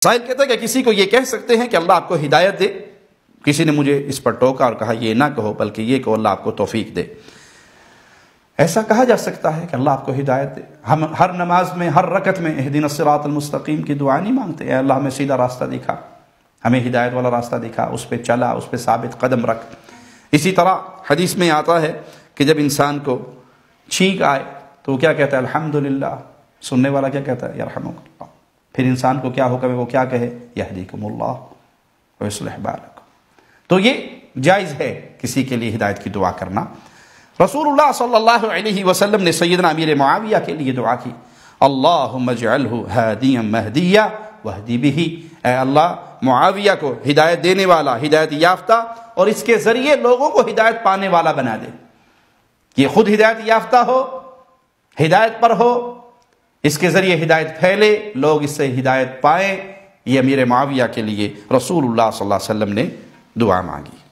سائل کہتا ہے کہ کسی کو یہ کہہ سکتے ہیں کہ اللہ آپ کو ہدایت دے؟ کسی نے مجھے اس پر ٹوکا اور کہا یہ نہ کہو بلکہ یہ کہ اللہ آپ کو توفیق دے۔ ایسا کہا جا سکتا ہے کہ اللہ آپ کو ہدایت دے؟ ہم ہر نماز میں ہر رکعت میں اہدنا الصراط المستقیم کی دعا نہیں مانگتے؟ اے اللہ ہمیں سیدھا راستہ دکھا، ہمیں ہدایت والا راستہ دکھا، اس پہ چلا، اس پہ ثابت قدم رکھ۔ اسی طرح حدیث میں آتا ہے کہ جب انسان کو چھینک آئے تو وہ کیا کہتا ہے؟ الحمدللہ۔ سننے والا کیا کہتا ہے؟ یرحمک اللہ۔ پھر انسان کو کیا حکم ہے؟ وہ کیا کہے؟ یہدیکم اللہ ویصلح بالکم۔ تو یہ جائز ہے کسی کے لیے ہدایت کی دعا کرنا۔ رسول اللہ صلی اللہ علیہ وسلم نے سیدنا امیر معاویہ کے لیے دعا کی، اللہم اجعلہ ہادیا مہدیا واہدی بہ، اے اللہ معاویہ کو ہدایت دینے والا، ہدایت یافتہ، اور اس کے ذریعے لوگوں کو ہدایت پانے والا بنا دے۔ یہ خود ہدایت یافتہ ہو، ہدایت پر ہو، اس کے ذریعے ہدایت پھیلے، لوگ اس سے ہدایت پائیں۔ یہ امیر معاویہ کے لیے رسول اللہ صلی اللہ علیہ وسلم نے دعا مانگی۔